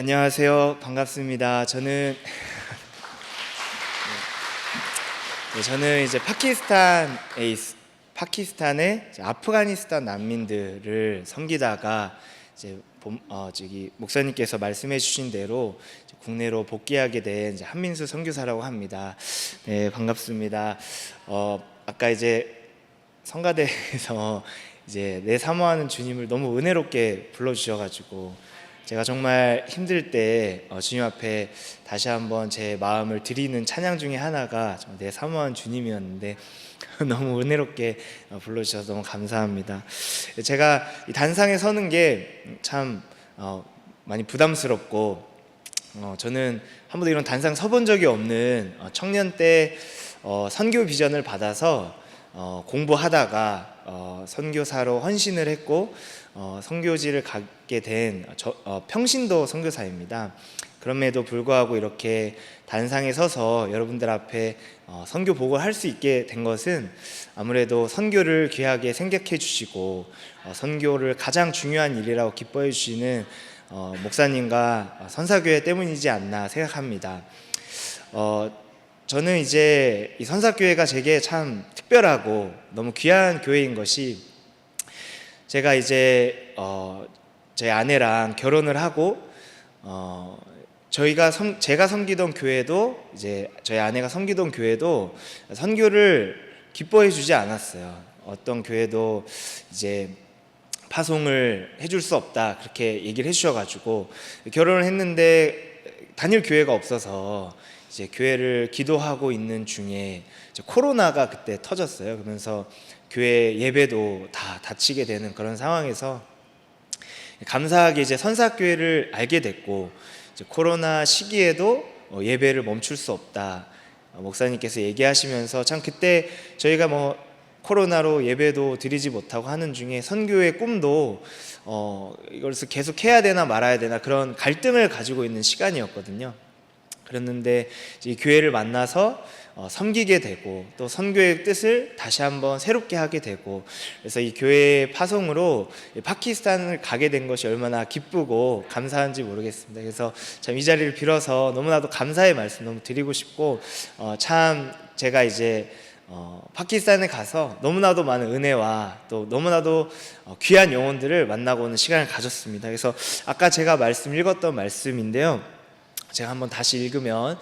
안녕하세요. 반갑습니다. 저는 이제 파키스탄의 아프가니스탄 난민들을 섬기다가 이제 목사님께서 말씀해 주신 대로 국내로 복귀하게 된 한민수 선교사라고 합니다. 네, 반갑습니다. 아까 이제 성가대에서 이제 내 사모하는 주님을 너무 은혜롭게 불러주셔가지고 제가 정말 힘들 때 주님 앞에 다시 한번 제 마음을 드리는 찬양 중에 하나가 내 사모하는 주님이었는데 너무 은혜롭게 불러주셔서 너무 감사합니다. 제가 이 단상에 서는 게 참 많이 부담스럽고 저는 한 번도 이런 단상 서본 적이 없는 청년 때 선교 비전을 받아서 공부하다가 선교사로 헌신을 했고 선교지를 가게 된 평신도 선교사입니다. 그럼에도 불구하고 이렇게 단상에 서서 여러분들 앞에 선교 복을 할 수 있게 된 것은 아무래도 선교를 귀하게 생각해 주시고 선교를 가장 중요한 일이라고 기뻐해 주시는 목사님과 선사교회 때문이지 않나 생각합니다. 저는 이제 이 선사교회가 제게 참 특별하고 너무 귀한 교회인 것이, 제가 이제 제 아내랑 결혼을 하고 제가 섬기던 교회도 이제 저희 아내가 섬기던 교회도 선교를 기뻐해 주지 않았어요. 어떤 교회도 이제 파송을 해줄 수 없다 그렇게 얘기를 해주셔가지고 결혼을 했는데 다닐 교회가 없어서 이제 교회를 기도하고 있는 중에 코로나가 그때 터졌어요. 그러면서 교회 예배도 다 닫히게 되는 그런 상황에서 감사하게 이제 선사교회를 알게 됐고, 이제 코로나 시기에도 예배를 멈출 수 없다 목사님께서 얘기하시면서 참 그때 저희가 코로나로 예배도 드리지 못하고 하는 중에 선교의 꿈도 이것을 계속 해야 되나 말아야 되나 그런 갈등을 가지고 있는 시간이었거든요. 그랬는데 이 교회를 만나서 섬기게 되고 또 선교의 뜻을 다시 한번 새롭게 하게 되고, 그래서 이 교회의 파송으로 파키스탄을 가게 된 것이 얼마나 기쁘고 감사한지 모르겠습니다. 그래서 참 이 자리를 빌어서 너무나도 감사의 말씀 너무 드리고 싶고, 참 제가 이제 파키스탄에 가서 너무나도 많은 은혜와 또 너무나도 귀한 영혼들을 만나고 오는 시간을 가졌습니다. 그래서 아까 제가 읽었던 말씀인데요, 제가 한번 다시 읽으면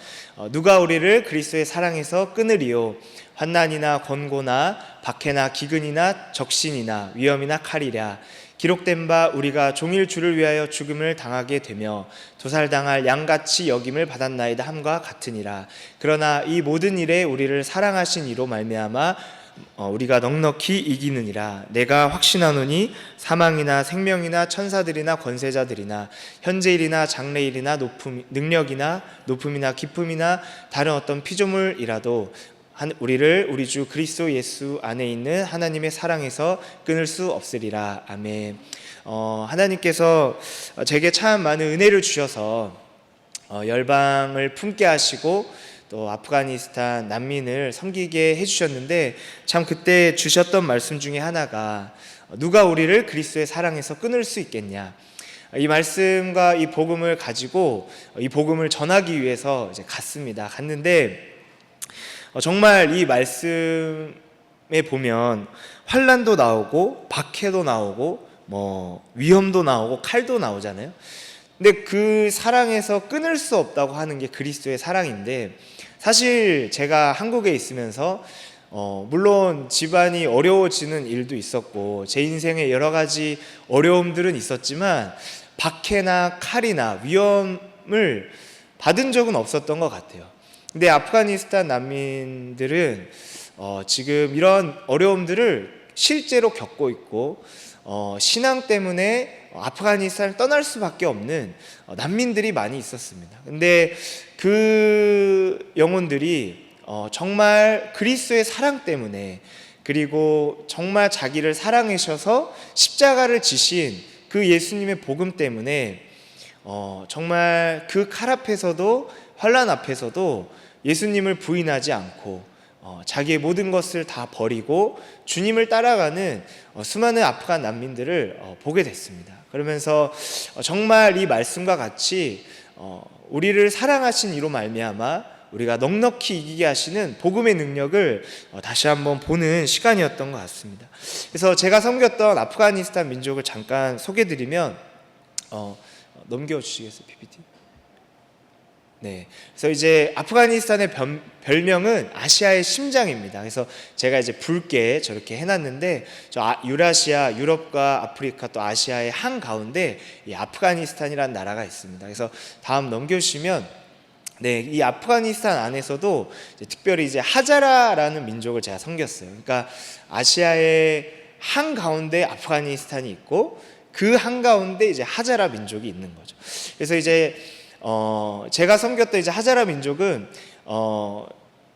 누가 우리를 그리스도의 사랑에서 끊으리요, 환난이나 권고나 박해나 기근이나 적신이나 위험이나 칼이랴. 기록된 바 우리가 종일 주를 위하여 죽음을 당하게 되며 도살당할 양같이 여김을 받았나이다 함과 같으니라. 그러나 이 모든 일에 우리를 사랑하신 이로 말미암아 우리가 넉넉히 이기느니라. 내가 확신하노니 사망이나 생명이나 천사들이나 권세자들이나 현재일이나 장래일이나 능력이나 높음이나 깊음이나 다른 어떤 피조물이라도 우리를 우리 주 그리스도 예수 안에 있는 하나님의 사랑에서 끊을 수 없으리라. 아멘. 하나님께서 제게 참 많은 은혜를 주셔서 열방을 품게 하시고 또 아프가니스탄 난민을 섬기게 해주셨는데, 참 그때 주셨던 말씀 중에 하나가 누가 우리를 그리스도의 사랑에서 끊을 수 있겠냐. 이 말씀과 이 복음을 가지고 이 복음을 전하기 위해서 이제 갔는데 정말 이 말씀에 보면 환난도 나오고 박해도 나오고 위험도 나오고 칼도 나오잖아요. 근데 그 사랑에서 끊을 수 없다고 하는 게 그리스도의 사랑인데, 사실 제가 한국에 있으면서 물론 집안이 어려워지는 일도 있었고 제 인생에 여러 가지 어려움들은 있었지만 박해나 칼이나 위험을 받은 적은 없었던 것 같아요. 근데 아프가니스탄 난민들은 지금 이런 어려움들을 실제로 겪고 있고 신앙 때문에 아프가니스탄을 떠날 수밖에 없는 난민들이 많이 있었습니다. 근데 그 영혼들이 정말 그리스도의 사랑 때문에, 그리고 정말 자기를 사랑하셔서 십자가를 지신 그 예수님의 복음 때문에 정말 그 칼 앞에서도 환난 앞에서도 예수님을 부인하지 않고 자기의 모든 것을 다 버리고 주님을 따라가는 수많은 아프간 난민들을 보게 됐습니다. 그러면서 정말 이 말씀과 같이 우리를 사랑하신 이로 말미암아 우리가 넉넉히 이기게 하시는 복음의 능력을 다시 한번 보는 시간이었던 것 같습니다. 그래서 제가 섬겼던 아프가니스탄 민족을 잠깐 소개드리면 넘겨주시겠어요, PPT? 네, 그래서 이제 아프가니스탄의 별명은 아시아의 심장입니다. 그래서 제가 이제 붉게 저렇게 해놨는데, 유라시아, 유럽과 아프리카 또 아시아의 한 가운데 이 아프가니스탄이라는 나라가 있습니다. 그래서 다음 넘겨주시면, 네, 이 아프가니스탄 안에서도 이제 특별히 이제 하자라라는 민족을 제가 섬겼어요. 그러니까 아시아의 한 가운데 아프가니스탄이 있고 그 한 가운데 이제 하자라 민족이 있는 거죠. 그래서 이제 제가 섬겼던 이제 하자라 민족은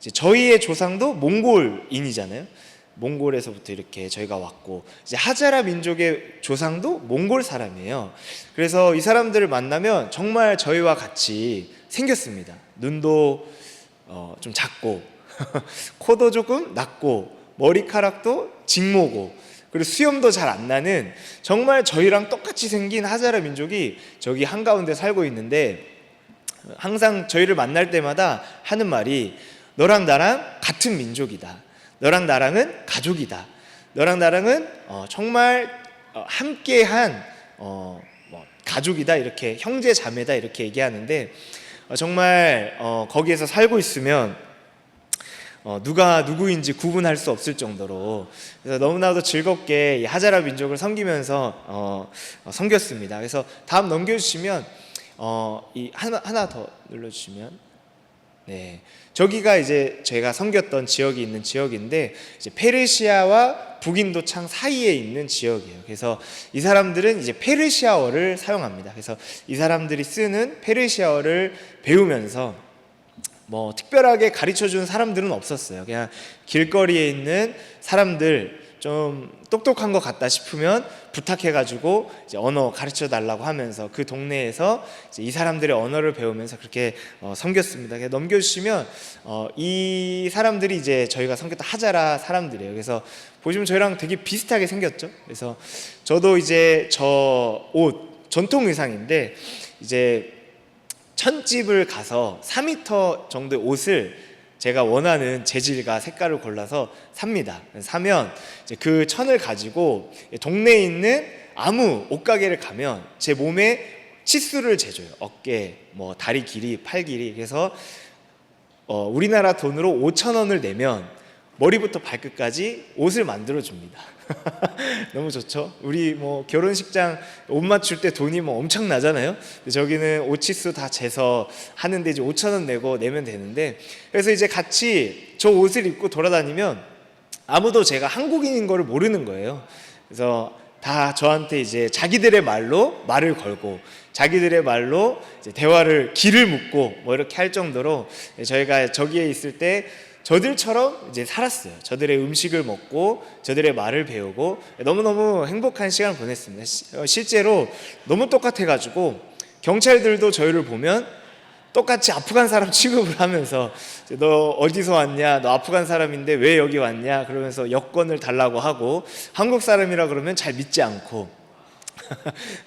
이제 저희의 조상도 몽골인이잖아요. 몽골에서부터 이렇게 저희가 왔고, 이제 하자라 민족의 조상도 몽골 사람이에요. 그래서 이 사람들을 만나면 정말 저희와 같이 생겼습니다. 눈도 좀 작고 코도 조금 낮고 머리카락도 직모고, 그리고 수염도 잘 안 나는 정말 저희랑 똑같이 생긴 하자라 민족이 저기 한가운데 살고 있는데, 항상 저희를 만날 때마다 하는 말이 너랑 나랑 같은 민족이다, 너랑 나랑은 가족이다, 너랑 나랑은 정말 함께한 가족이다, 이렇게 형제 자매다 이렇게 얘기하는데, 정말 거기에서 살고 있으면 누가 누구인지 구분할 수 없을 정도로, 그래서 너무나도 즐겁게 이 하자라 민족을 섬기면서 섬겼습니다. 그래서 다음 넘겨주시면 이 하나 더 눌러주시면, 네, 저기가 이제 제가 섬겼던 지역이 있는 지역인데, 이제 페르시아와 북인도창 사이에 있는 지역이에요. 그래서 이 사람들은 이제 페르시아어를 사용합니다. 그래서 이 사람들이 쓰는 페르시아어를 배우면서 뭐 특별하게 가르쳐 주는 사람들은 없었어요. 그냥 길거리에 있는 사람들 좀 똑똑한 것 같다 싶으면 부탁해가지고 이제 언어 가르쳐 달라고 하면서 그 동네에서 이제 이 사람들의 언어를 배우면서 그렇게 섬겼습니다. 넘겨주시면 이 사람들이 이제 저희가 섬겼던 하자라 사람들이에요. 그래서 보시면 저희랑 되게 비슷하게 생겼죠. 그래서 저도 이제 저 옷 전통 의상인데, 이제 천집을 가서 4m 정도의 옷을 제가 원하는 재질과 색깔을 골라서 삽니다. 사면 이제 그 천을 가지고 동네에 있는 아무 옷가게를 가면 제 몸에 치수를 재줘요. 어깨, 뭐 다리 길이, 팔 길이. 그래서 우리나라 돈으로 5,000원을 내면 머리부터 발끝까지 옷을 만들어 줍니다. 너무 좋죠. 우리 뭐 결혼식장 옷 맞출 때 돈이 뭐 엄청나잖아요. 저기는 옷 치수 다 재서 하는데 이제 5,000원 내면 되는데, 그래서 이제 같이 저 옷을 입고 돌아다니면 아무도 제가 한국인인 거를 모르는 거예요. 그래서 다 저한테 이제 자기들의 말로 말을 걸고, 자기들의 말로 이제 대화를 길을 묻고 뭐 이렇게 할 정도로 저희가 저기에 있을 때 저들처럼 이제 살았어요. 저들의 음식을 먹고 저들의 말을 배우고 너무너무 행복한 시간을 보냈습니다. 실제로 너무 똑같아가지고 경찰들도 저희를 보면 똑같이 아프간 사람 취급을 하면서 너 어디서 왔냐, 너 아프간 사람인데 왜 여기 왔냐 그러면서 여권을 달라고 하고, 한국 사람이라 그러면 잘 믿지 않고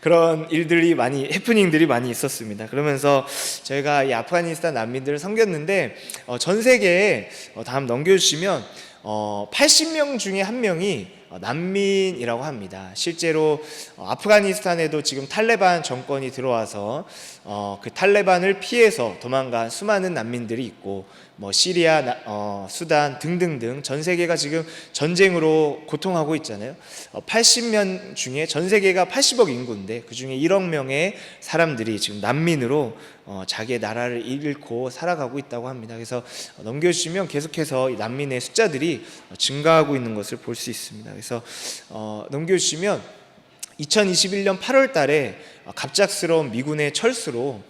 그런 일들이 해프닝들이 많이 있었습니다. 그러면서 저희가 이 아프가니스탄 난민들을 섬겼는데, 전 세계에 다음 넘겨주시면 80명 중에 한 명이 난민이라고 합니다. 실제로 아프가니스탄에도 지금 탈레반 정권이 들어와서 그 탈레반을 피해서 도망간 수많은 난민들이 있고, 뭐 시리아, 수단 등등등 전 세계가 지금 전쟁으로 고통하고 있잖아요. 80명 중에 전 세계가 80억 인구인데 그 중에 1억 명의 사람들이 지금 난민으로 자기의 나라를 잃고 살아가고 있다고 합니다. 그래서 넘겨주시면 계속해서 이 난민의 숫자들이 증가하고 있는 것을 볼 수 있습니다. 그래서 넘겨주시면 2021년 8월 달에 갑작스러운 미군의 철수로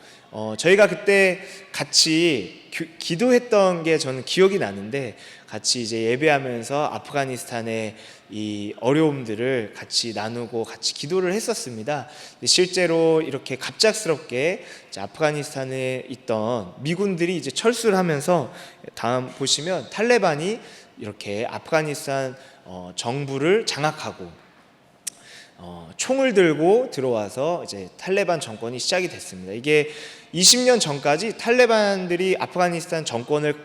저희가 그때 같이 기도했던 게 저는 기억이 나는데, 같이 이제 예배하면서 아프가니스탄의 이 어려움들을 같이 나누고 같이 기도를 했었습니다. 실제로 이렇게 갑작스럽게 아프가니스탄에 있던 미군들이 이제 철수를 하면서, 다음 보시면 탈레반이 이렇게 아프가니스탄 정부를 장악하고 총을 들고 들어와서 이제 탈레반 정권이 시작이 됐습니다. 이게 20년 전까지 탈레반들이 아프가니스탄 정권을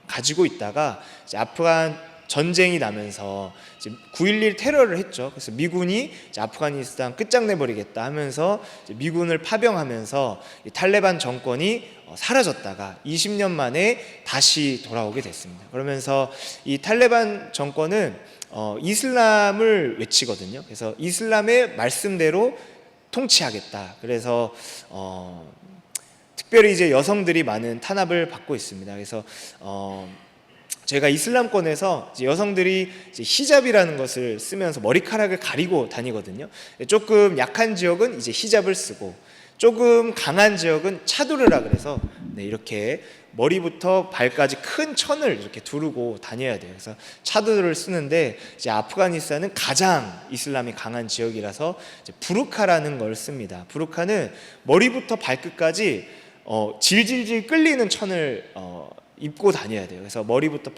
가지고 있다가 이제 아프간 전쟁이 나면서 이제 9.11 테러를 했죠. 그래서 미군이 이제 아프가니스탄 끝장내버리겠다 하면서 이제 미군을 파병하면서 이 탈레반 정권이 사라졌다가 20년 만에 다시 돌아오게 됐습니다. 그러면서 이 탈레반 정권은 이슬람을 외치거든요. 그래서 이슬람의 말씀대로 통치하겠다. 그래서 특별히 이제 여성들이 많은 탄압을 받고 있습니다. 그래서 제가 이슬람권에서 이제 여성들이 이제 히잡이라는 것을 쓰면서 머리카락을 가리고 다니거든요. 조금 약한 지역은 이제 히잡을 쓰고 조금 강한 지역은 차두르라 그래서 이렇게 머리부터 발까지 큰 천을 이렇게 두르고 다녀야 돼요. 그래서 차두르를 쓰는데 이제 아프가니스탄은 가장 이슬람이 강한 지역이라서 이제 부르카라는 걸 씁니다. 부르카는 머리부터 발끝까지 질질질 끌리는 천을 입고 다녀야 돼요. 그래서 머리부터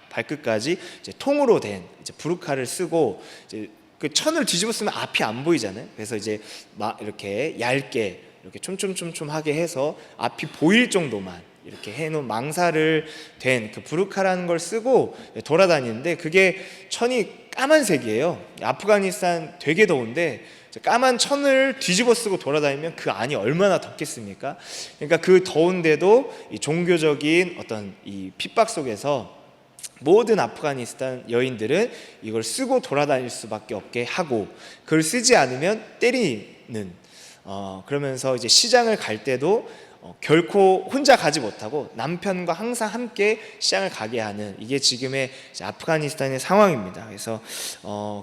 발끝까지 이제 통으로 된 이제 부르카를 쓰고 이제 그 천을 뒤집어 쓰면 앞이 안 보이잖아요. 그래서 이제 막 이렇게 얇게 이렇게 촘촘하게 해서 앞이 보일 정도만 이렇게 해놓은 망사를 된 그 부르카라는 걸 쓰고 돌아다니는데 그게 천이 까만색이에요. 아프가니스탄 되게 더운데 까만 천을 뒤집어 쓰고 돌아다니면 그 안이 얼마나 덥겠습니까? 그러니까 그 더운데도 이 종교적인 어떤 이 핍박 속에서 모든 아프가니스탄 여인들은 이걸 쓰고 돌아다닐 수밖에 없게 하고 그걸 쓰지 않으면 때리는 그러면서 이제 시장을 갈 때도 결코 혼자 가지 못하고 남편과 항상 함께 시장을 가게 하는 이게 지금의 아프가니스탄의 상황입니다. 그래서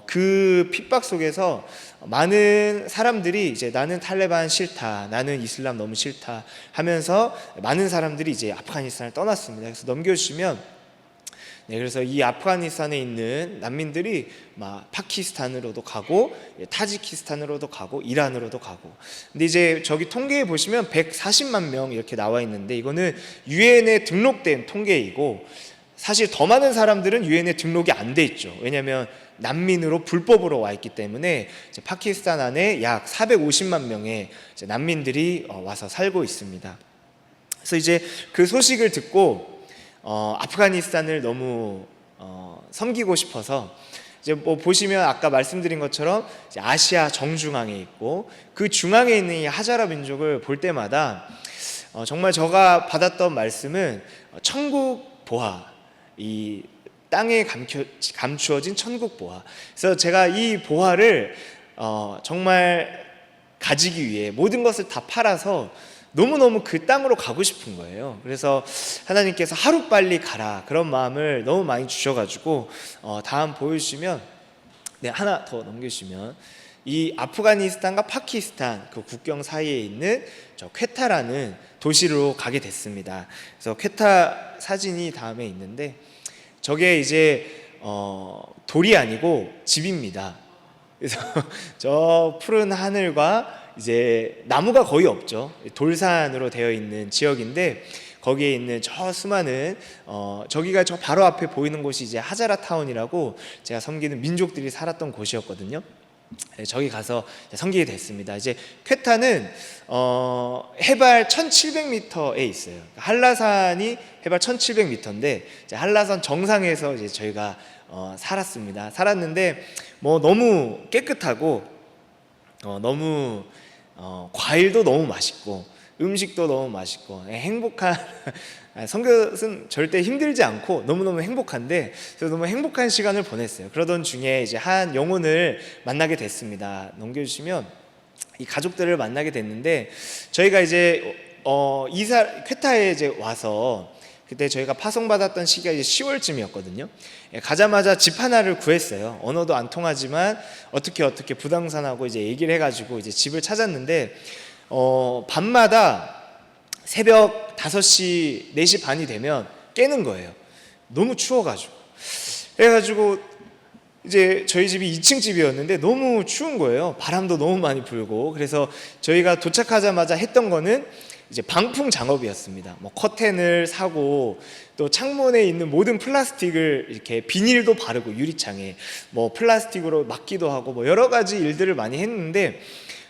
그 핍박 속에서 많은 사람들이 이제 나는 탈레반 싫다, 나는 이슬람 너무 싫다 하면서 많은 사람들이 이제 아프가니스탄을 떠났습니다. 그래서 넘겨주시면 그래서 이 아프가니스탄에 있는 난민들이 막 파키스탄으로도 가고 타지키스탄으로도 가고 이란으로도 가고 근데 이제 저기 통계에 보시면 140만 명 이렇게 나와 있는데 이거는 유엔에 등록된 통계이고 사실 더 많은 사람들은 유엔에 등록이 안 돼 있죠. 왜냐하면 난민으로 불법으로 와 있기 때문에 이제 파키스탄 안에 약 450만 명의 이제 난민들이 와서 살고 있습니다. 그래서 이제 그 소식을 듣고 아프가니스탄을 너무 섬기고 싶어서 이제 뭐 보시면 아까 말씀드린 것처럼 이제 아시아 정중앙에 있고 그 중앙에 있는 이 하자라 민족을 볼 때마다 정말 제가 받았던 말씀은 천국 보화, 이 땅에 감추어진 천국 보화. 그래서 제가 이 보화를 정말 가지기 위해 모든 것을 다 팔아서 너무너무 그 땅으로 가고 싶은 거예요. 그래서 하나님께서 하루빨리 가라 그런 마음을 너무 많이 주셔가지고 다음 보여주시면 하나 더 넘겨주시면 이 아프가니스탄과 파키스탄 그 국경 사이에 있는 저 퀘타라는 도시로 가게 됐습니다. 그래서 퀘타 사진이 다음에 있는데 저게 이제 돌이 아니고 집입니다. 그래서 저 푸른 하늘과 이제 나무가 거의 없죠. 돌산으로 되어 있는 지역인데 거기에 있는 저 수많은 저기가 저 바로 앞에 보이는 곳이 이제 하자라 타운이라고 제가 섬기는 민족들이 살았던 곳이었거든요. 저기 가서 섬기게 됐습니다. 이제 퀘타는 해발 1700m에 있어요. 한라산이 해발 1700m인데 한라산 정상에서 이제 저희가 살았습니다. 뭐 너무 깨끗하고 너무 과일도 너무 맛있고 음식도 너무 맛있고 행복한 선교는 절대 힘들지 않고 너무너무 행복한데 그래서 너무 행복한 시간을 보냈어요. 그러던 중에 이제 한 영혼을 만나게 됐습니다. 넘겨주시면 이 가족들을 만나게 됐는데 저희가 이제 퀘타에 이제 와서 그때 저희가 파송받았던 시기가 이제 10월쯤이었거든요. 가자마자 집 하나를 구했어요. 언어도 안 통하지만 어떻게 부동산하고 이제 얘기를 해가지고 이제 집을 찾았는데 밤마다 새벽 5시, 4시 반이 되면 깨는 거예요. 너무 추워가지고. 그래가지고 이제 저희 집이 2층 집이었는데 너무 추운 거예요. 바람도 너무 많이 불고. 그래서 저희가 도착하자마자 했던 거는 이제 방풍 작업이었습니다. 뭐 커튼을 사고 또 창문에 있는 모든 플라스틱을 이렇게 비닐도 바르고 유리창에 뭐 플라스틱으로 막기도 하고 뭐 여러 가지 일들을 많이 했는데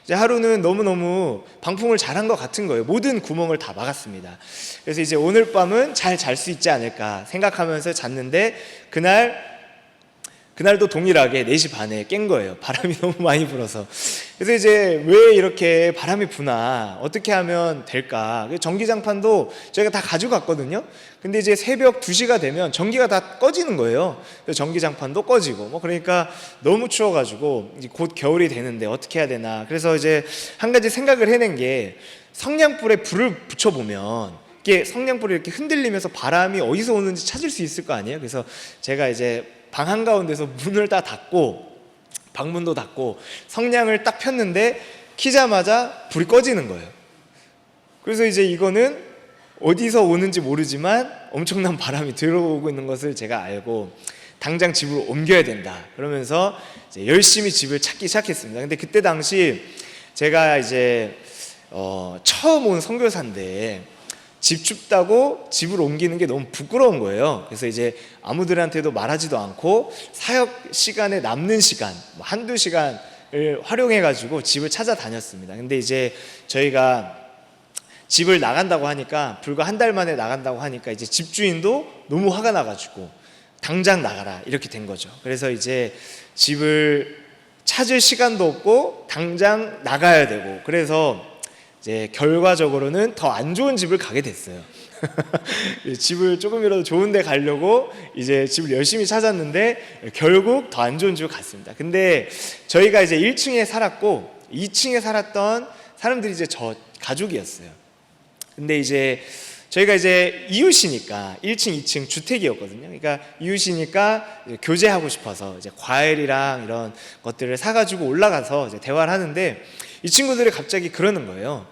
이제 하루는 너무너무 방풍을 잘한 것 같은 거예요. 모든 구멍을 다 막았습니다. 그래서 이제 오늘 밤은 잘 잘 수 있지 않을까 생각하면서 잤는데 그날도 동일하게 4시 반에 깬 거예요. 바람이 너무 많이 불어서. 그래서 이제 왜 이렇게 바람이 부나, 어떻게 하면 될까. 전기장판도 저희가 다 가져갔거든요. 근데 이제 새벽 2시가 되면 전기가 다 꺼지는 거예요. 그래서 전기장판도 꺼지고 뭐 그러니까 너무 추워가지고 이제 곧 겨울이 되는데 어떻게 해야 되나. 그래서 이제 한 가지 생각을 해낸 게, 성냥불에 불을 붙여보면 이게 성냥불이 이렇게 흔들리면서 바람이 어디서 오는지 찾을 수 있을 거 아니에요. 그래서 제가 이제 방 한가운데서 문을 다 닫고 방문도 닫고 성냥을 딱 폈는데 키자마자 불이 꺼지는 거예요. 그래서 이제 이거는 어디서 오는지 모르지만 엄청난 바람이 들어오고 있는 것을 제가 알고 당장 집으로 옮겨야 된다 그러면서 이제 열심히 집을 찾기 시작했습니다. 근데 그때 당시 제가 이제 처음 온 선교사인데 집 춥다고 집을 옮기는 게 너무 부끄러운 거예요. 그래서 이제 아무들한테도 말하지도 않고 사역 시간에 남는 시간 한두 시간을 활용해 가지고 집을 찾아다녔습니다. 근데 이제 저희가 집을 나간다고 하니까, 불과 한 달 만에 나간다고 하니까 이제 집주인도 너무 화가 나가지고 당장 나가라 이렇게 된 거죠. 그래서 이제 집을 찾을 시간도 없고 당장 나가야 되고, 그래서 이제 결과적으로는 더 안 좋은 집을 가게 됐어요. 집을 조금이라도 좋은 데 가려고 이제 집을 열심히 찾았는데 결국 더 안 좋은 집을 갔습니다. 근데 저희가 이제 1층에 살았고 2층에 살았던 사람들이 이제 저 가족이었어요. 근데 이제 저희가 이제 이웃이니까 1층, 2층 주택이었거든요. 그러니까 이웃이니까 이제 교제하고 싶어서 이제 과일이랑 이런 것들을 사가지고 올라가서 이제 대화를 하는데 이 친구들이 갑자기 그러는 거예요.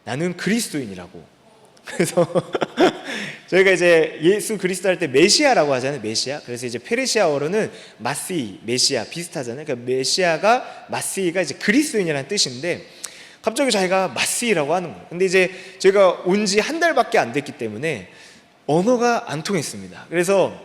나는 그리스도인이라고. 그래서 저희가 이제 예수 그리스도 할 때 메시아라고 하잖아요. 메시아. 그래서 이제 페르시아어로는 마시, 메시아 비슷하잖아요. 그러니까 메시아가, 마시가 이제 그리스도인이라는 뜻인데 갑자기 자기가 마시라고 하는 거예요. 근데 이제 제가 온 지 한 달밖에 안 됐기 때문에 언어가 안 통했습니다. 그래서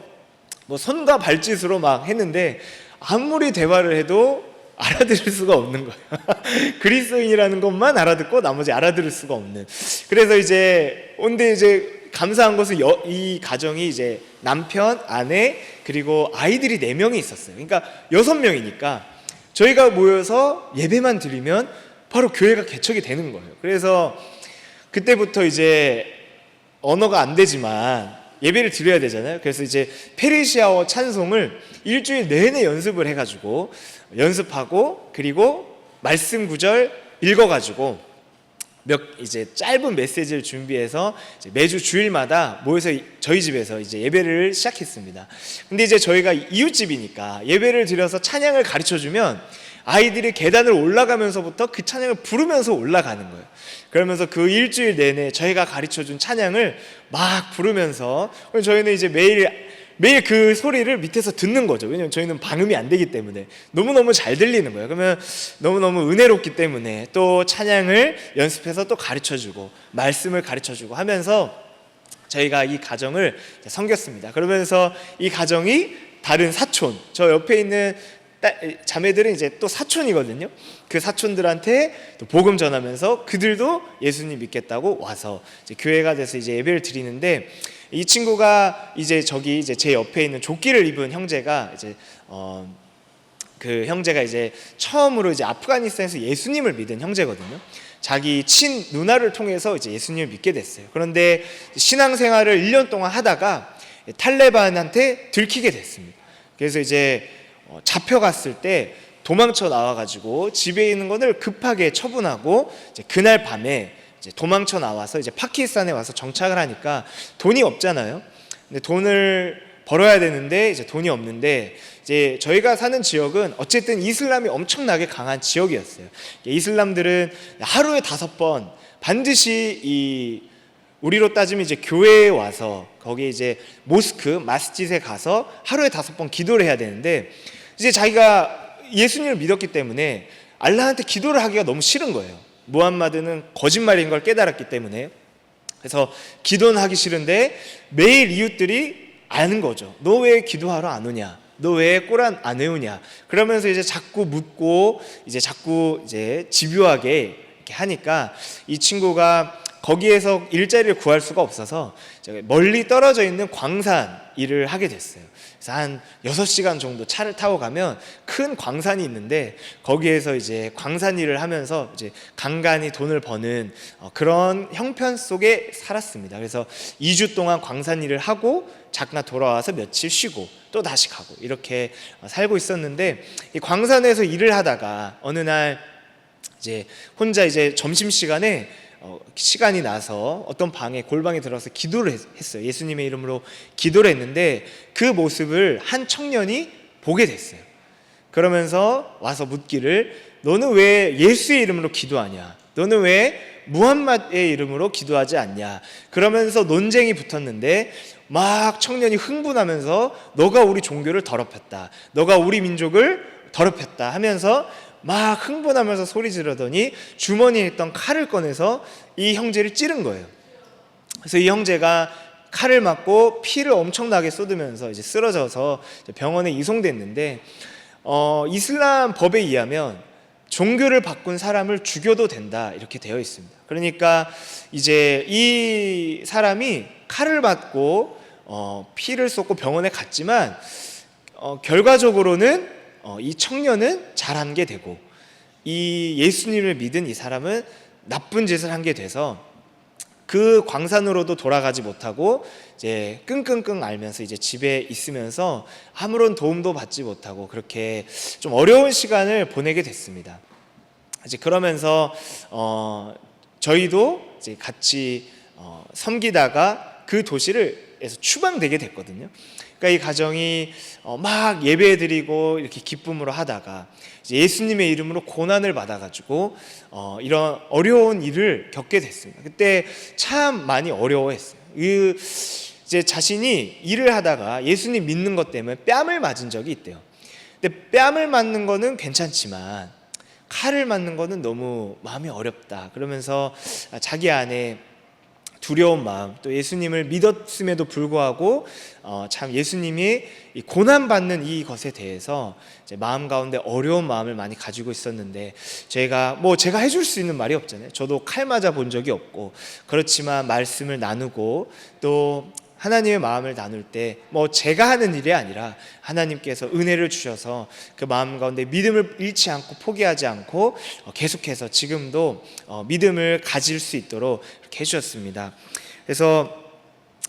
뭐 손과 발짓으로 막 했는데 아무리 대화를 해도 알아들을 수가 없는 거예요. 그리스도인이라는 것만 알아듣고 나머지 알아들을 수가 없는. 그래서 이제 근데 이제 감사한 것은 이 가정이 이제 남편, 아내 그리고 아이들이 4명이 있었어요. 그러니까 6명이니까 저희가 모여서 예배만 드리면 바로 교회가 개척이 되는 거예요. 그래서 그때부터 이제 언어가 안 되지만 예배를 드려야 되잖아요. 그래서 이제 페르시아어 찬송을 일주일 내내 연습을 해가지고 연습하고, 그리고 말씀 구절 읽어가지고 이제 짧은 메시지를 준비해서 이제 매주 주일마다 모여서 저희 집에서 이제 예배를 시작했습니다. 근데 이제 저희가 이웃집이니까 예배를 드려서 찬양을 가르쳐주면 아이들이 계단을 올라가면서부터 그 찬양을 부르면서 올라가는 거예요. 그러면서 그 일주일 내내 저희가 가르쳐준 찬양을 막 부르면서, 저희는 이제 매일 그 소리를 밑에서 듣는 거죠. 왜냐면 저희는 방음이 안 되기 때문에 너무너무 잘 들리는 거예요. 그러면 너무너무 은혜롭기 때문에 또 찬양을 연습해서 또 가르쳐주고 말씀을 가르쳐주고 하면서 저희가 이 가정을 섬겼습니다. 그러면서 이 가정이 다른 사촌, 저 옆에 있는 자매들은 이제 또 사촌이거든요. 그 사촌들한테 또 복음 전하면서 그들도 예수님 믿겠다고 와서 이제 교회가 돼서 이제 예배를 드리는데, 이 친구가 이제 저기 이제 제 옆에 있는 조끼를 입은 형제가 이제 그 형제가 이제 처음으로 이제 아프가니스탄에서 예수님을 믿은 형제거든요. 자기 친 누나를 통해서 이제 예수님을 믿게 됐어요. 그런데 신앙생활을 1년 동안 하다가 탈레반한테 들키게 됐습니다. 그래서 이제 잡혀갔을 때 도망쳐 나와가지고 집에 있는 것을 급하게 처분하고 이제 그날 밤에 이제 도망쳐 나와서 이제 파키스탄에 와서 정착을 하니까 돈이 없잖아요. 근데 돈을 벌어야 되는데 이제 돈이 없는데, 이제 저희가 사는 지역은 어쨌든 이슬람이 엄청나게 강한 지역이었어요. 이슬람들은 하루에 5번 반드시 우리로 따지면 이제 교회에 와서 거기 이제 모스크, 마스짓에 가서 하루에 5번 기도를 해야 되는데, 이제 자기가 예수님을 믿었기 때문에 알라한테 기도를 하기가 너무 싫은 거예요. 무함마드는 거짓말인 걸 깨달았기 때문에. 그래서 기도는 하기 싫은데 매일 이웃들이 아는 거죠. 너 왜 기도하러 안 오냐? 너 왜 꼬란 안 외우냐? 그러면서 이제 자꾸 묻고 이제 자꾸 이제 집요하게 이렇게 하니까 이 친구가 거기에서 일자리를 구할 수가 없어서 멀리 떨어져 있는 광산 일을 하게 됐어요. 그래서 한 6시간 정도 차를 타고 가면 큰 광산이 있는데 거기에서 이제 광산 일을 하면서 이제 간간히 돈을 버는 그런 형편 속에 살았습니다. 그래서 2주 동안 광산 일을 하고 잠깐 돌아와서 며칠 쉬고 또 다시 가고 이렇게 살고 있었는데, 이 광산에서 일을 하다가 어느 날 이제 혼자 이제 점심시간에 시간이 나서 어떤 방에 골방에 들어서 기도를 했어요. 예수님의 이름으로 기도를 했는데 그 모습을 한 청년이 보게 됐어요. 그러면서 와서 묻기를, 너는 왜 예수의 이름으로 기도하냐? 너는 왜 무함mad의 이름으로 기도하지 않냐? 그러면서 논쟁이 붙었는데 막 청년이 흥분하면서 너가 우리 종교를 더럽혔다, 너가 우리 민족을 더럽혔다 하면서 막 흥분하면서 소리 지르더니 주머니에 있던 칼을 꺼내서 이 형제를 찌른 거예요. 그래서 이 형제가 칼을 맞고 피를 엄청나게 쏟으면서 이제 쓰러져서 병원에 이송됐는데, 이슬람 법에 의하면 종교를 바꾼 사람을 죽여도 된다 이렇게 되어 있습니다. 그러니까 이제 이 사람이 칼을 맞고 피를 쏟고 병원에 갔지만 결과적으로는 이 청년은 잘한 게 되고 이 예수님을 믿은 이 사람은 나쁜 짓을 한 게 돼서 그 광산으로도 돌아가지 못하고 이제 끙끙끙 앓면서 이제 집에 있으면서 아무런 도움도 받지 못하고 그렇게 좀 어려운 시간을 보내게 됐습니다. 이제 그러면서 저희도 이제 같이 섬기다가 그 도시에서 추방되게 됐거든요. 그러니까 이 가정이 막 예배드리고 이렇게 기쁨으로 하다가 이제 예수님의 이름으로 고난을 받아가지고 이런 어려운 일을 겪게 됐습니다. 그때 참 많이 어려워했어요. 이제 자신이 일을 하다가 예수님 믿는 것 때문에 뺨을 맞은 적이 있대요. 근데 뺨을 맞는 거는 괜찮지만 칼을 맞는 거는 너무 마음이 어렵다. 그러면서 자기 안에 두려운 마음, 또 예수님을 믿었음에도 불구하고 참 예수님이 이 고난받는 이것에 대해서 이제 마음 가운데 어려운 마음을 많이 가지고 있었는데, 제가 해줄 수 있는 말이 없잖아요. 저도 칼 맞아 본 적이 없고, 그렇지만 말씀을 나누고 또 하나님의 마음을 나눌 때 제가 하는 일이 아니라 하나님께서 은혜를 주셔서 그 마음 가운데 믿음을 잃지 않고 포기하지 않고 계속해서 지금도 믿음을 가질 수 있도록 이렇게 해주셨습니다. 그래서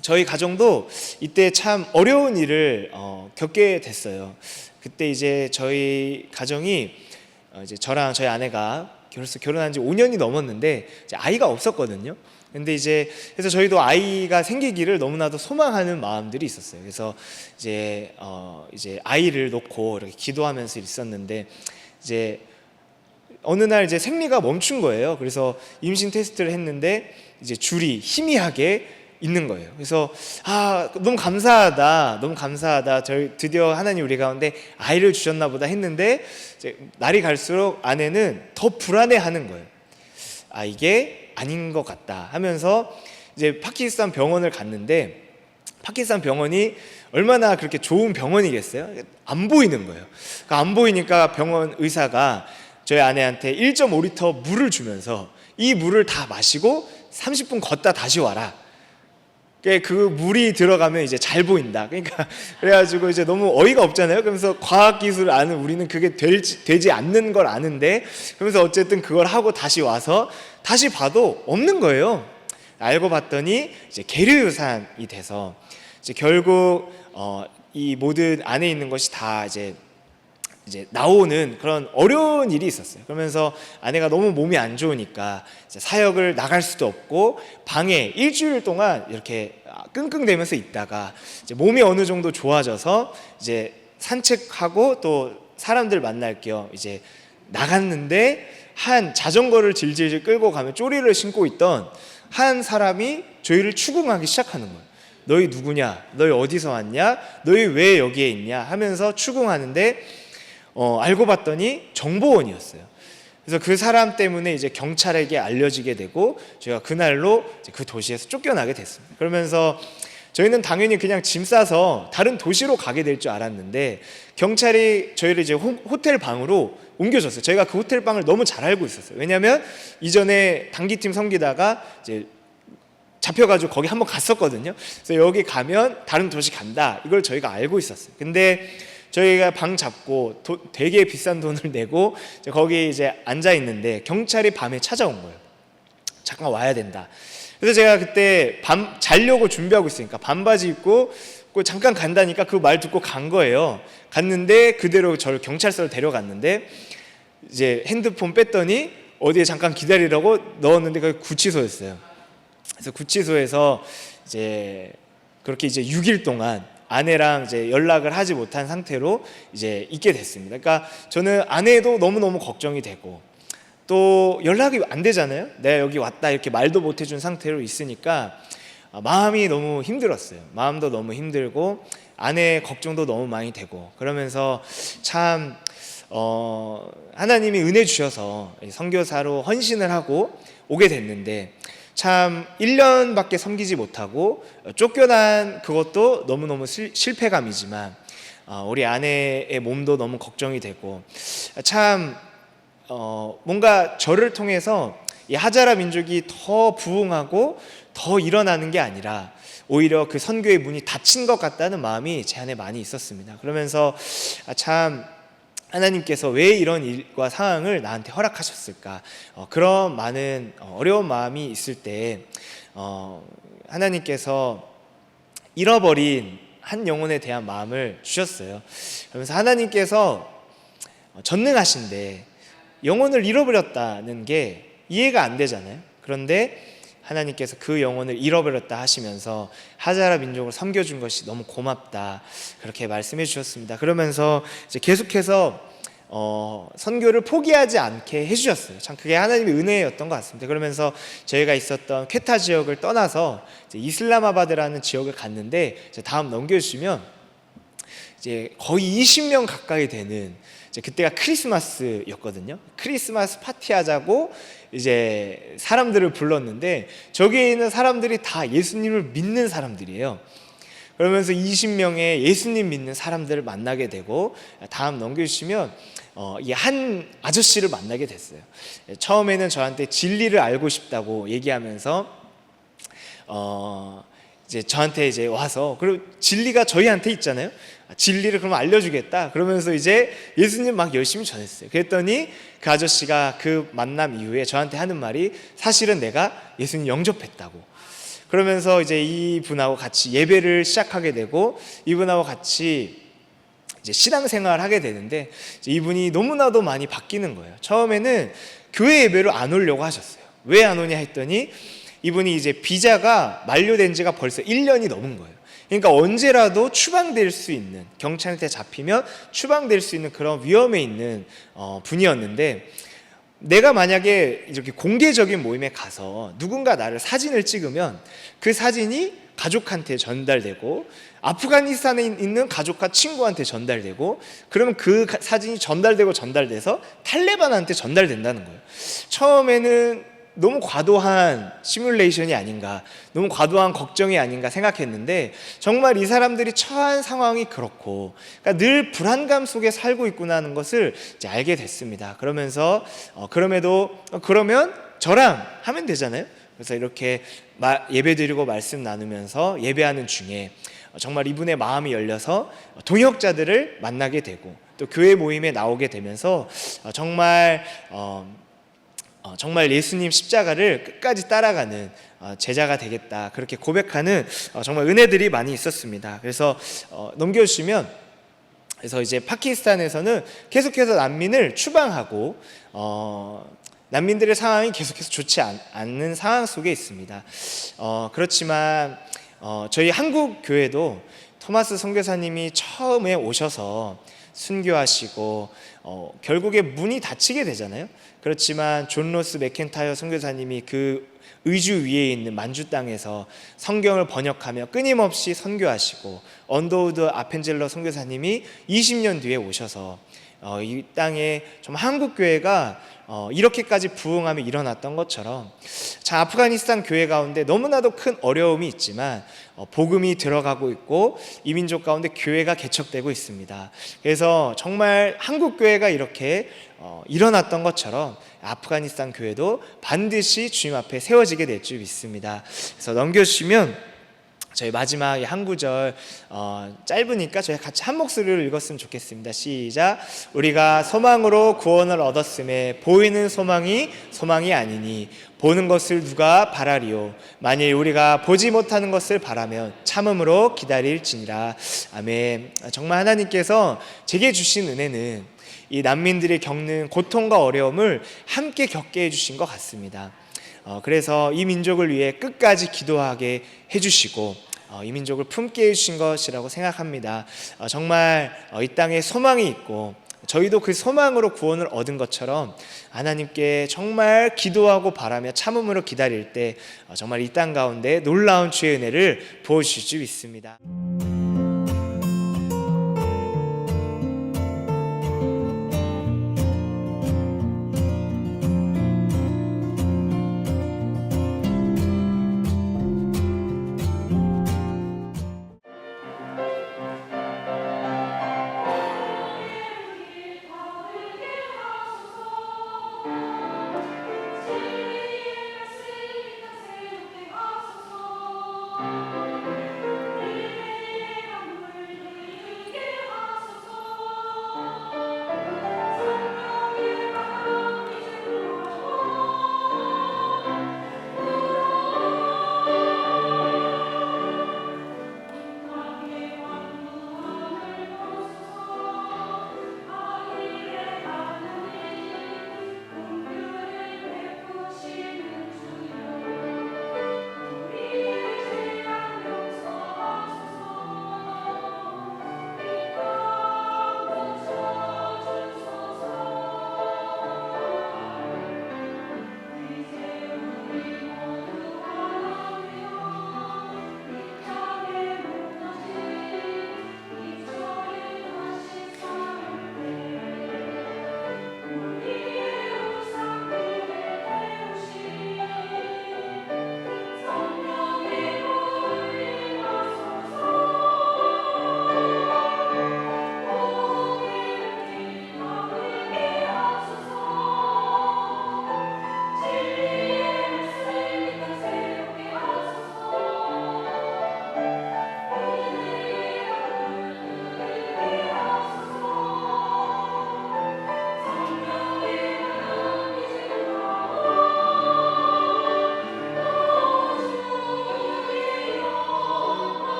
저희 가정도 이때 참 어려운 일을 겪게 됐어요. 그때 이제 저희 가정이 이제 저랑 저희 아내가 벌써 결혼한 지 5년이 넘었는데 이제 아이가 없었거든요. 근데 이제 그래서 저희도 아이가 생기기를 너무나도 소망하는 마음들이 있었어요. 그래서 이제 아이를 놓고 이렇게 기도하면서 있었는데 이제 어느 날 이제 생리가 멈춘 거예요. 그래서 임신 테스트를 했는데 이제 줄이 희미하게 있는 거예요. 그래서 너무 감사하다, 너무 감사하다. 저희 드디어 하나님 우리 가운데 아이를 주셨나 보다 했는데 이제 날이 갈수록 아내는 더 불안해하는 거예요. 이게 아닌 것 같다 하면서 이제 파키스탄 병원을 갔는데, 파키스탄 병원이 얼마나 그렇게 좋은 병원이겠어요? 안 보이는 거예요. 그러니까 안 보이니까 병원 의사가 저희 아내한테 1.5리터 물을 주면서 이 물을 다 마시고 30분 걷다 다시 와라. 그 물이 들어가면 이제 잘 보인다. 그러니까 그래가지고 이제 너무 어이가 없잖아요. 그러면서 과학기술을 아는 우리는 그게 되지 않는 걸 아는데, 그러면서 어쨌든 그걸 하고 다시 와서 다시 봐도 없는 거예요. 알고 봤더니 이제 계류유산이 돼서 이제 결국 이 모든 안에 있는 것이 다 이제 나오는 그런 어려운 일이 있었어요. 그러면서 아내가 너무 몸이 안 좋으니까 이제 사역을 나갈 수도 없고 방에 일주일 동안 이렇게 끙끙대면서 있다가 이제 몸이 어느 정도 좋아져서 이제 산책하고 또 사람들 만날 겸 이제 나갔는데, 한 자전거를 질질 끌고 가면 쪼리를 신고 있던 한 사람이 저희를 추궁하기 시작하는 거예요. 너희 누구냐? 너희 어디서 왔냐? 너희 왜 여기에 있냐? 하면서 추궁하는데 알고 봤더니 정보원이었어요. 그래서 그 사람 때문에 이제 경찰에게 알려지게 되고 저희가 그날로 이제 그 도시에서 쫓겨나게 됐습니다. 그러면서 저희는 당연히 그냥 짐 싸서 다른 도시로 가게 될 줄 알았는데 경찰이 저희를 이제 호텔 방으로 옮겨줬어요. 저희가 그 호텔 방을 너무 잘 알고 있었어요. 왜냐하면 이전에 단기팀 섬기다가 이제 잡혀가지고 거기 한번 갔었거든요. 그래서 여기 가면 다른 도시 간다, 이걸 저희가 알고 있었어요. 근데 저희가 방 잡고 되게 비싼 돈을 내고 거기 이제 앉아 있는데 경찰이 밤에 찾아온 거예요. 잠깐 와야 된다. 그래서 제가 그때 밤 자려고 준비하고 있으니까 반바지 입고 잠깐 간다니까 그 말 듣고 간 거예요. 갔는데 그대로 저를 경찰서로 데려갔는데 이제 핸드폰 뺐더니 어디에 잠깐 기다리라고 넣었는데 그게 구치소였어요. 그래서 구치소에서 이제 그렇게 이제 6일 동안 아내랑 이제 연락을 하지 못한 상태로 이제 있게 됐습니다. 그러니까 저는 아내도 너무너무 걱정이 되고 또 연락이 안 되잖아요. 내가 여기 왔다 이렇게 말도 못 해준 상태로 있으니까 마음이 너무 힘들었어요. 마음도 너무 힘들고 아내의 걱정도 너무 많이 되고 그러면서 참 하나님이 은혜 주셔서 선교사로 헌신을 하고 오게 됐는데 참 1년밖에 섬기지 못하고 쫓겨난 그것도 너무너무 실패감이지만 우리 아내의 몸도 너무 걱정이 되고 참 뭔가 저를 통해서 이 하자라 민족이 더 부흥하고 더 일어나는 게 아니라 오히려 그 선교의 문이 닫힌 것 같다는 마음이 제 안에 많이 있었습니다. 그러면서 참 하나님께서 왜 이런 일과 상황을 나한테 허락하셨을까, 그런 많은 어려운 마음이 있을 때 하나님께서 잃어버린 한 영혼에 대한 마음을 주셨어요. 그러면서 하나님께서 전능하신데 영혼을 잃어버렸다는 게 이해가 안 되잖아요. 그런데 하나님께서 그 영혼을 잃어버렸다 하시면서 하자라 민족을 섬겨준 것이 너무 고맙다, 그렇게 말씀해 주셨습니다. 그러면서 이제 계속해서 선교를 포기하지 않게 해주셨어요. 참 그게 하나님의 은혜였던 것 같습니다. 그러면서 저희가 있었던 퀘타 지역을 떠나서 이제 이슬람아바드라는 지역을 갔는데 이제 다음 넘겨주시면 이제 거의 20명 가까이 되는, 이제 그때가 크리스마스였거든요. 크리스마스 파티하자고 이제 사람들을 불렀는데 저기에 있는 사람들이 다 예수님을 믿는 사람들이에요. 그러면서 20명의 예수님 믿는 사람들을 만나게 되고 다음 넘겨주시면 이 한 아저씨를 만나게 됐어요. 처음에는 저한테 진리를 알고 싶다고 얘기하면서 이제 저한테 이제 와서, 그리고 진리가 저희한테 있잖아요. 진리를 그럼 알려주겠다 그러면서 이제 예수님 막 열심히 전했어요. 그랬더니 그 아저씨가 그 만남 이후에 저한테 하는 말이, 사실은 내가 예수님 영접했다고. 그러면서 이제 이분하고 같이 예배를 시작하게 되고 이분하고 같이 이제 신앙생활을 하게 되는데 이분이 너무나도 많이 바뀌는 거예요. 처음에는 교회 예배로 안 오려고 하셨어요. 왜 안 오냐 했더니 이분이 이제 비자가 만료된 지가 벌써 1년이 넘은 거예요. 그러니까 언제라도 추방될 수 있는, 경찰한테 잡히면 추방될 수 있는 그런 위험에 있는 분이었는데, 내가 만약에 이렇게 공개적인 모임에 가서 누군가 나를 사진을 찍으면 그 사진이 가족한테 전달되고 아프가니스탄에 있는 가족과 친구한테 전달되고, 그러면 그 사진이 전달돼서 탈레반한테 전달된다는 거예요. 처음에는 너무 과도한 시뮬레이션이 아닌가, 너무 과도한 걱정이 아닌가 생각했는데 정말 이 사람들이 처한 상황이 그렇고, 그러니까 늘 불안감 속에 살고 있구나 하는 것을 이제 알게 됐습니다. 그러면서 그러면 저랑 하면 되잖아요. 그래서 이렇게 예배드리고 말씀 나누면서 예배하는 중에 정말 이분의 마음이 열려서 동역자들을 만나게 되고 또 교회 모임에 나오게 되면서 정말 예수님 십자가를 끝까지 따라가는 제자가 되겠다, 그렇게 고백하는 정말 은혜들이 많이 있었습니다. 그래서 넘겨주시면, 그래서 이제 파키스탄에서는 계속해서 난민을 추방하고 난민들의 상황이 계속해서 좋지 않는 상황 속에 있습니다. 그렇지만 저희 한국 교회도 토마스 선교사님이 처음에 오셔서 순교하시고 결국에 문이 닫히게 되잖아요. 그렇지만 존 로스 맥켄타이어 선교사님이 그 의주 위에 있는 만주 땅에서 성경을 번역하며 끊임없이 선교하시고, 언더우드 아펜젤러 선교사님이 20년 뒤에 오셔서 이 땅에 좀 한국 교회가 이렇게까지 부흥함이 일어났던 것처럼 자, 아프가니스탄 교회 가운데 너무나도 큰 어려움이 있지만 복음이 들어가고 있고 이 민족 가운데 교회가 개척되고 있습니다. 그래서 정말 한국 교회가 이렇게 일어났던 것처럼 아프가니스탄 교회도 반드시 주님 앞에 세워지게 될 줄 믿습니다. 그래서 넘겨주시면 저희 마지막에 한 구절 짧으니까 저희 같이 한 목소리로 읽었으면 좋겠습니다. 시작. 우리가 소망으로 구원을 얻었음에 보이는 소망이 아니니 보는 것을 누가 바라리요. 만일 우리가 보지 못하는 것을 바라면 참음으로 기다릴지니라. 아멘. 정말 하나님께서 제게 주신 은혜는 이 난민들이 겪는 고통과 어려움을 함께 겪게 해주신 것 같습니다. 그래서 이 민족을 위해 끝까지 기도하게 해주시고 이 민족을 품게 해주신 것이라고 생각합니다. 정말 이 땅에 소망이 있고 저희도 그 소망으로 구원을 얻은 것처럼 하나님께 정말 기도하고 바라며 참음으로 기다릴 때 정말 이 땅 가운데 놀라운 주의 은혜를 부어주실 줄 믿습니다.